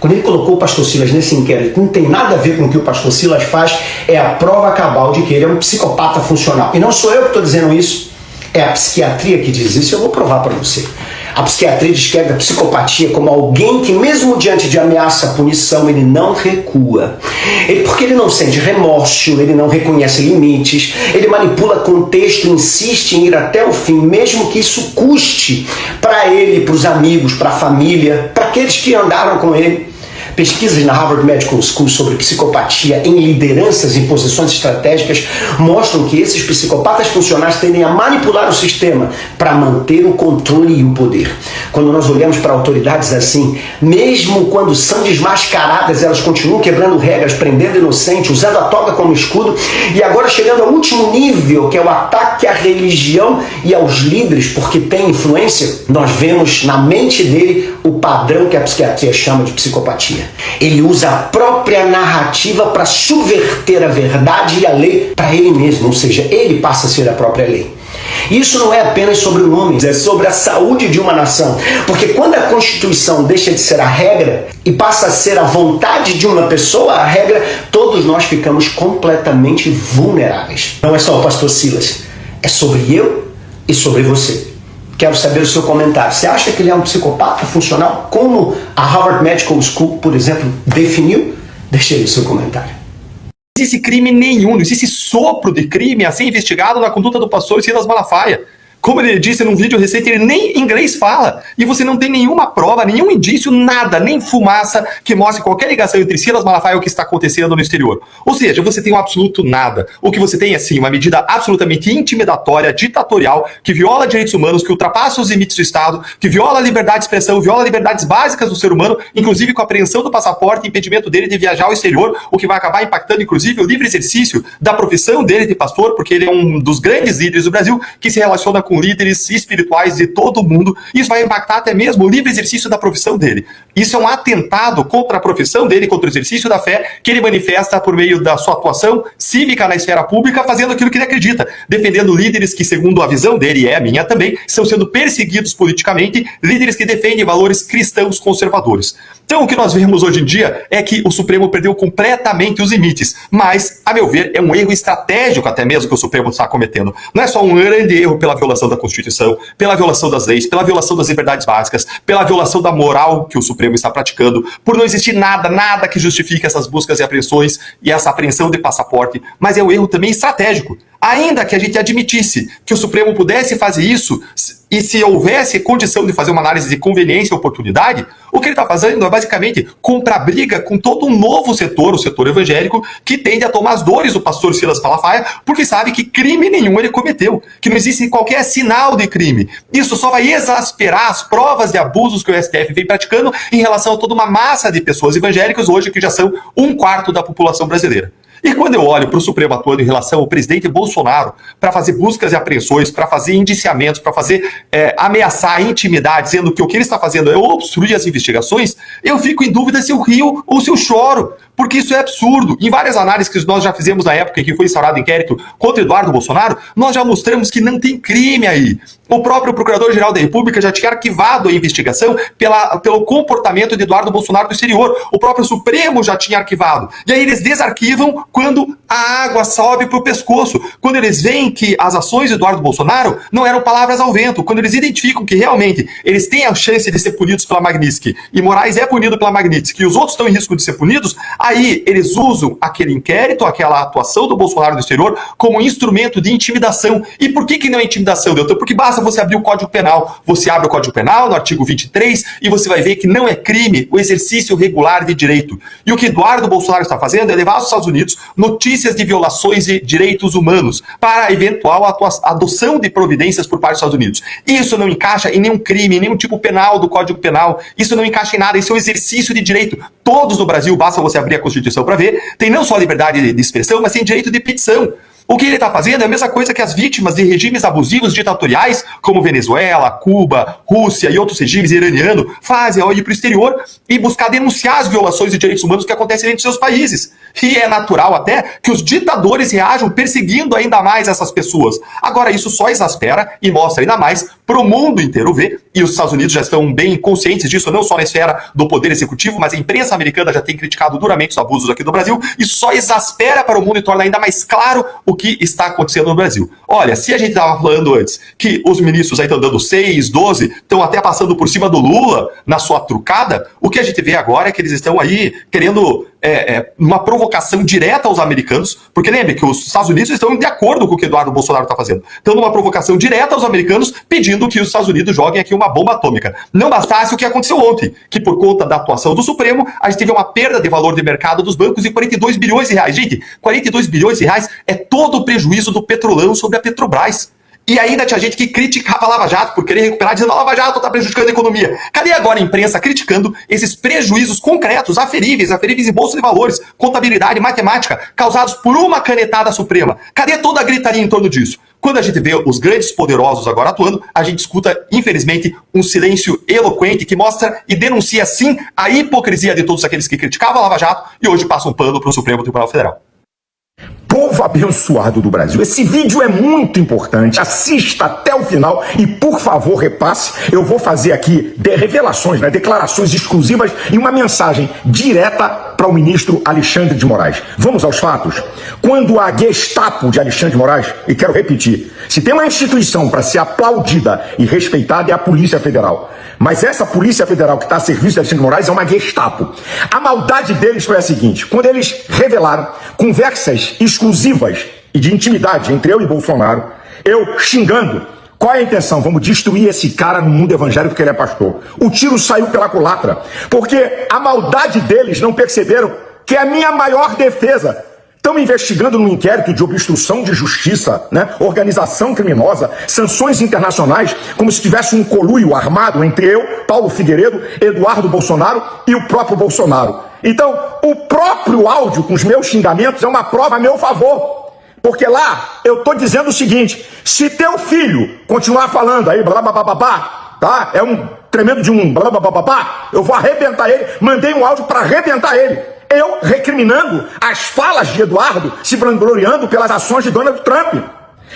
quando ele colocou o pastor Silas nesse inquérito, não tem nada a ver com o que o pastor Silas faz, é a prova cabal de que ele é um psicopata funcional. E não sou eu que estou dizendo isso, é a psiquiatria que diz isso, eu vou provar para você. A psiquiatria descreve a psicopatia como alguém que, mesmo diante de ameaça, punição, ele não recua. Porque ele não sente remorso, ele não reconhece limites, ele manipula contexto, insiste em ir até o fim, mesmo que isso custe para ele, para os amigos, para a família, para aqueles que andaram com ele. Pesquisas na Harvard Medical School sobre psicopatia em lideranças em posições estratégicas mostram que esses psicopatas funcionais tendem a manipular o sistema para manter o controle e o poder. Quando nós olhamos para autoridades assim, mesmo quando são desmascaradas, elas continuam quebrando regras, prendendo inocente, usando a toga como escudo e agora chegando ao último nível, que é o ataque à religião e aos líderes, porque tem influência. Nós vemos na mente dele o padrão que a psiquiatria chama de psicopatia. Ele usa a própria narrativa para subverter a verdade e a lei para ele mesmo, ou seja, ele passa a ser a própria lei. Isso não é apenas sobre o nome, é sobre a saúde de uma nação, porque quando a Constituição deixa de ser a regra e passa a ser a vontade de uma pessoa, a regra, todos nós ficamos completamente vulneráveis. Não é só o pastor Silas, é sobre eu e sobre você. Quero saber o seu comentário. Você acha que ele é um psicopata funcional, como a Harvard Medical School, por exemplo, definiu? Deixe aí o seu comentário. Não existe crime nenhum, não existe sopro de crime a ser investigado na conduta do pastor Silas Malafaia. Como ele disse num vídeo recente, ele nem inglês fala. E você não tem nenhuma prova, nenhum indício, nada, nem fumaça que mostre qualquer ligação entre Silas Malafaia e o que está acontecendo no exterior. Ou seja, você tem um absoluto nada. O que você tem é, sim, uma medida absolutamente intimidatória, ditatorial, que viola direitos humanos, que ultrapassa os limites do Estado, que viola a liberdade de expressão, viola liberdades básicas do ser humano, inclusive com a apreensão do passaporte e impedimento dele de viajar ao exterior, o que vai acabar impactando, inclusive, o livre exercício da profissão dele de pastor, porque ele é um dos grandes líderes do Brasil, que se relaciona com líderes espirituais de todo o mundo. Isso vai impactar até mesmo o livre exercício da profissão dele. Isso é um atentado contra a profissão dele, contra o exercício da fé, que ele manifesta por meio da sua atuação cívica na esfera pública, fazendo aquilo que ele acredita, defendendo líderes que, segundo a visão dele, e é a minha também, estão sendo perseguidos politicamente, líderes que defendem valores cristãos conservadores. Então, o que nós vemos hoje em dia é que o Supremo perdeu completamente os limites, mas, a meu ver, é um erro estratégico até mesmo que o Supremo está cometendo. Não é só um grande erro pela violação da Constituição, pela violação das leis, pela violação das liberdades básicas, pela violação da moral que o Supremo está praticando, por não existir nada que justifique essas buscas e apreensões e essa apreensão de passaporte, mas é um erro também estratégico. Ainda que a gente admitisse que o Supremo pudesse fazer isso, e se houvesse condição de fazer uma análise de conveniência e oportunidade, o que ele está fazendo é basicamente comprar briga com todo um novo setor, o setor evangélico, que tende a tomar as dores do pastor Silas Malafaia, porque sabe que crime nenhum ele cometeu, que não existe qualquer sinal de crime. Isso só vai exasperar as provas de abusos que o STF vem praticando em relação a toda uma massa de pessoas evangélicas hoje que já são 1/4 da população brasileira. E quando eu olho para o Supremo atuando em relação ao presidente Bolsonaro para fazer buscas e apreensões, para fazer indiciamentos, para fazer ameaçar, intimidar, dizendo que o que ele está fazendo é obstruir as investigações, eu fico em dúvida se eu rio ou se eu choro, porque isso é absurdo. Em várias análises que nós já fizemos na época em que foi instaurado o inquérito contra Eduardo Bolsonaro, nós já mostramos que não tem crime aí. O próprio Procurador-Geral da República já tinha arquivado a investigação pelo comportamento de Eduardo Bolsonaro no exterior. O próprio Supremo já tinha arquivado. E aí eles desarquivam quando a água sobe para o pescoço. Quando eles veem que as ações de Eduardo Bolsonaro não eram palavras ao vento. Quando eles identificam que realmente eles têm a chance de ser punidos pela Magnitsky e Moraes é punido pela Magnitsky e os outros estão em risco de ser punidos, aí eles usam aquele inquérito, aquela atuação do Bolsonaro no exterior como instrumento de intimidação. E por que não é intimidação, Deltan? Porque basta você abrir o Código Penal. Você abre o Código Penal no artigo 23 e você vai ver que não é crime o exercício regular de direito. E o que Eduardo Bolsonaro está fazendo é levar aos Estados Unidos notícias de violações de direitos humanos para eventual adoção de providências por parte dos Estados Unidos. Isso não encaixa em nenhum crime, em nenhum tipo penal do Código Penal. Isso não encaixa em nada. Isso é um exercício de direito. Todos no Brasil, basta você abrir a Constituição para ver, tem não só liberdade de expressão, mas tem direito de petição. O que ele está fazendo é a mesma coisa que as vítimas de regimes abusivos ditatoriais, como Venezuela, Cuba, Rússia e outros regimes iranianos, fazem ao ir para o exterior e buscar denunciar as violações de direitos humanos que acontecem dentro de seus países. E é natural até que os ditadores reajam perseguindo ainda mais essas pessoas. Agora, isso só exaspera e mostra ainda mais para o mundo inteiro ver, e os Estados Unidos já estão bem conscientes disso, não só na esfera do poder executivo, mas a imprensa americana já tem criticado duramente os abusos aqui do Brasil, e só exaspera para o mundo e torna ainda mais claro o que está acontecendo no Brasil. Olha, se a gente estava falando antes que os ministros aí estão dando 6, 12, estão até passando por cima do Lula na sua trucada, o que a gente vê agora é que eles estão aí querendo uma provocação direta aos americanos, porque lembre que os Estados Unidos estão de acordo com o que Eduardo Bolsonaro está fazendo. Então, numa provocação direta aos americanos, pedindo que os Estados Unidos joguem aqui uma bomba atômica. Não bastasse o que aconteceu ontem, que por conta da atuação do Supremo, a gente teve uma perda de valor de mercado dos bancos de 42 bilhões de reais. Gente, 42 bilhões de reais é todo o prejuízo do Petrolão sobre a Petrobras. E ainda tinha gente que criticava a Lava Jato por querer recuperar, dizendo que a Lava Jato está prejudicando a economia. Cadê agora a imprensa criticando esses prejuízos concretos, aferíveis em bolsa de valores, contabilidade, matemática, causados por uma canetada suprema? Cadê toda a gritaria em torno disso? Quando a gente vê os grandes poderosos agora atuando, a gente escuta, infelizmente, um silêncio eloquente que mostra e denuncia, sim, a hipocrisia de todos aqueles que criticavam a Lava Jato e hoje passam pano para o Supremo Tribunal Federal. Povo abençoado do Brasil, esse vídeo é muito importante, assista até o final e, por favor, repasse. Eu vou fazer aqui revelações, declarações exclusivas e uma mensagem direta para o ministro Alexandre de Moraes. Vamos aos fatos. Quando a Gestapo de Alexandre de Moraes, e quero repetir, se tem uma instituição para ser aplaudida e respeitada é a Polícia Federal. Mas essa Polícia Federal que está a serviço de Alexandre de Moraes é uma Gestapo. A maldade deles foi a seguinte: quando eles revelaram conversas exclusivas e de intimidade entre eu e Bolsonaro, eu xingando, qual é a intenção? Vamos destruir esse cara no mundo evangélico porque ele é pastor. O tiro saiu pela culatra, porque a maldade deles não perceberam que é a minha maior defesa. Estão investigando num inquérito de obstrução de justiça, organização criminosa, sanções internacionais, como se tivesse um conluio armado entre eu, Paulo Figueiredo, Eduardo Bolsonaro e o próprio Bolsonaro. Então, o próprio áudio com os meus xingamentos é uma prova a meu favor. Porque lá eu estou dizendo o seguinte: se teu filho continuar falando aí, blá blá blá blá blá, tá? É um tremendo de um blá blá blá blá blá, eu vou arrebentar ele. Mandei um áudio para arrebentar ele. Eu recriminando as falas de Eduardo, se vangloriando pelas ações de Donald Trump.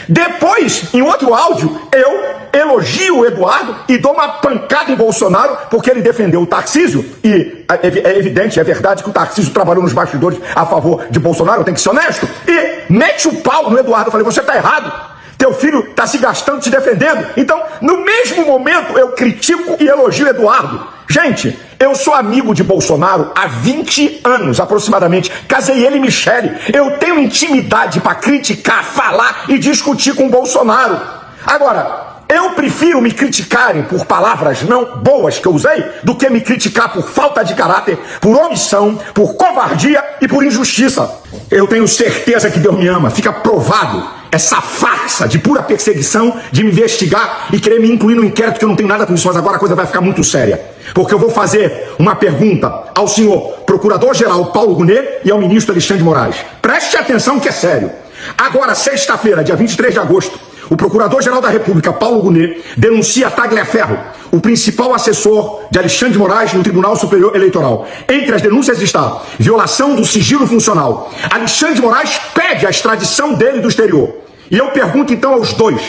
Depois, em outro áudio, eu elogio o Eduardo e dou uma pancada em Bolsonaro porque ele defendeu o Tarcísio. E é evidente, é verdade que o Tarcísio trabalhou nos bastidores a favor de Bolsonaro, eu tenho que ser honesto. E mete o pau no Eduardo. Eu falei: você está errado. Teu filho está se gastando, te defendendo. Então, no mesmo momento, eu critico e elogio o Eduardo. Gente, eu sou amigo de Bolsonaro há 20 anos, aproximadamente. Casei ele e Michele. Eu tenho intimidade para criticar, falar e discutir com o Bolsonaro. Agora, eu prefiro me criticarem por palavras não boas que eu usei do que me criticar por falta de caráter, por omissão, por covardia e por injustiça. Eu tenho certeza que Deus me ama. Fica provado essa farsa de pura perseguição, de me investigar e querer me incluir no inquérito, que eu não tenho nada com isso. Mas agora a coisa vai ficar muito séria, porque eu vou fazer uma pergunta ao senhor Procurador-Geral Paulo Gonet e ao ministro Alexandre de Moraes. Preste atenção que é sério. Agora, sexta-feira, dia 23 de agosto, o Procurador-Geral da República, Paulo Gonet, denuncia Tagliaferro, o principal assessor de Alexandre de Moraes no Tribunal Superior Eleitoral. Entre as denúncias está violação do sigilo funcional. Alexandre de Moraes pede a extradição dele do exterior. E eu pergunto então aos dois: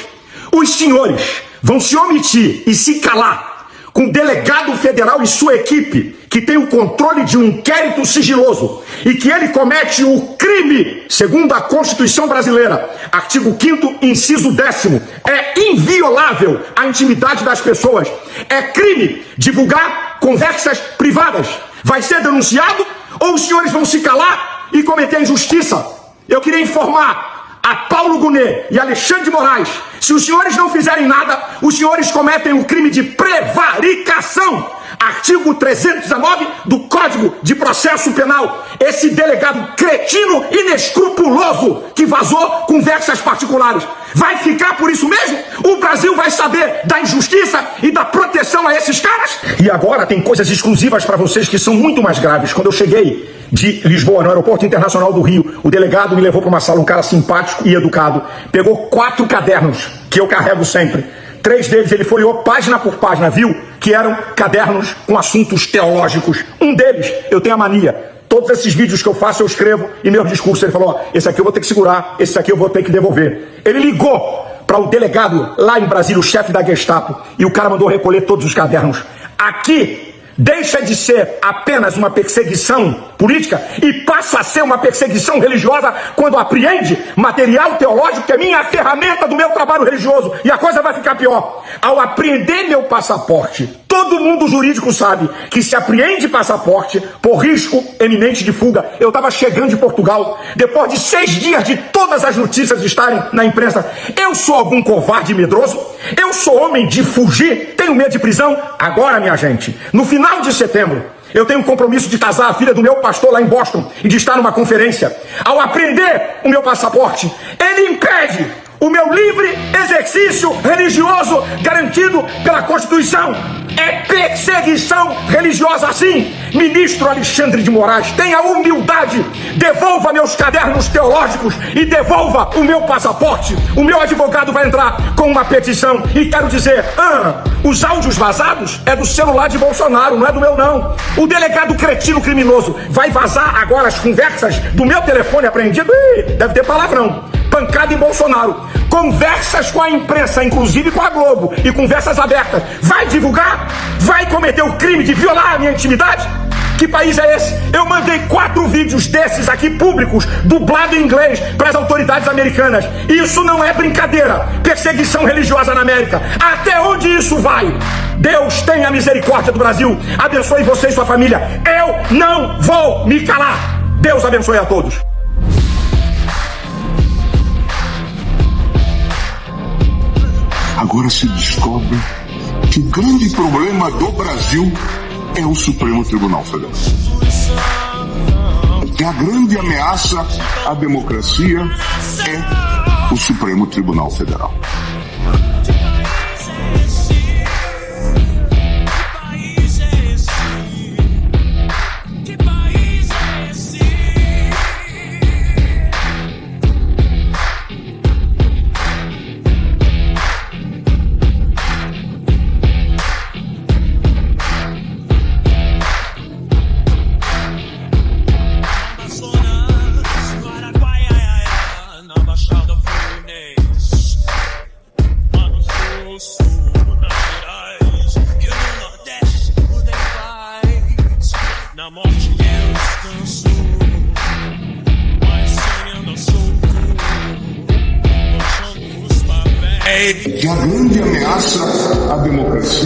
os senhores vão se omitir e se calar com o delegado federal e sua equipe, que tem o controle de um inquérito sigiloso e que ele comete o crime, segundo a Constituição brasileira, artigo 5º, inciso 10º, é inviolável a intimidade das pessoas. É crime divulgar conversas privadas. Vai ser denunciado ou os senhores vão se calar e cometer injustiça? Eu queria informar a Paulo Gonet e Alexandre de Moraes: se os senhores não fizerem nada, os senhores cometem o crime de prevaricação. Artigo 319 do Código de Processo Penal. Esse delegado cretino inescrupuloso que vazou conversas particulares vai ficar por isso mesmo? O Brasil vai saber da injustiça e da proteção a esses caras? E agora tem coisas exclusivas para vocês que são muito mais graves. Quando eu cheguei de Lisboa, no Aeroporto Internacional do Rio, o delegado me levou para uma sala, um cara simpático e educado, pegou 4 cadernos que eu carrego sempre. 3 deles ele folheou página por página, viu que eram cadernos com assuntos teológicos. Um deles, eu tenho a mania, todos esses vídeos que eu faço eu escrevo e meus discursos, ele falou: ó, esse aqui eu vou ter que segurar, esse aqui eu vou ter que devolver. Ele ligou para o delegado lá em Brasília, o chefe da Gestapo, e o cara mandou recolher todos os cadernos. Aqui deixa de ser apenas uma perseguição política e passa a ser uma perseguição religiosa quando apreende material teológico que é minha ferramenta do meu trabalho religioso. E a coisa vai ficar pior. Ao apreender meu passaporte, todo mundo jurídico sabe que se apreende passaporte por risco eminente de fuga. Eu estava chegando de Portugal, depois de 6 dias de todas as notícias estarem na imprensa. Eu sou algum covarde medroso? Eu sou homem de fugir? Tenho medo de prisão? Agora, minha gente, no final de setembro, eu tenho um compromisso de casar a filha do meu pastor lá em Boston e de estar numa conferência. Ao apreender o meu passaporte, ele impede o meu livre exercício religioso garantido pela Constituição. É perseguição religiosa assim. Ministro Alexandre de Moraes, tenha humildade, devolva meus cadernos teológicos e devolva o meu passaporte. O meu advogado vai entrar com uma petição e quero dizer, os áudios vazados é do celular de Bolsonaro, não é do meu não. O delegado cretino criminoso vai vazar agora as conversas do meu telefone apreendido? Deve ter palavrão. Pancada em Bolsonaro. Conversas com a imprensa, inclusive com a Globo, e conversas abertas. Vai divulgar? Vai cometer o crime de violar a minha intimidade? Que país é esse? Eu mandei 4 vídeos desses aqui públicos, dublado em inglês, para as autoridades americanas. Isso não é brincadeira. Perseguição religiosa na América. Até onde isso vai? Deus tenha misericórdia do Brasil. Abençoe você e sua família. Eu não vou me calar. Deus abençoe a todos. Agora se descobre que o grande problema do Brasil é o Supremo Tribunal Federal. Que a grande ameaça à democracia é o Supremo Tribunal Federal. Que a grande ameaça à democracia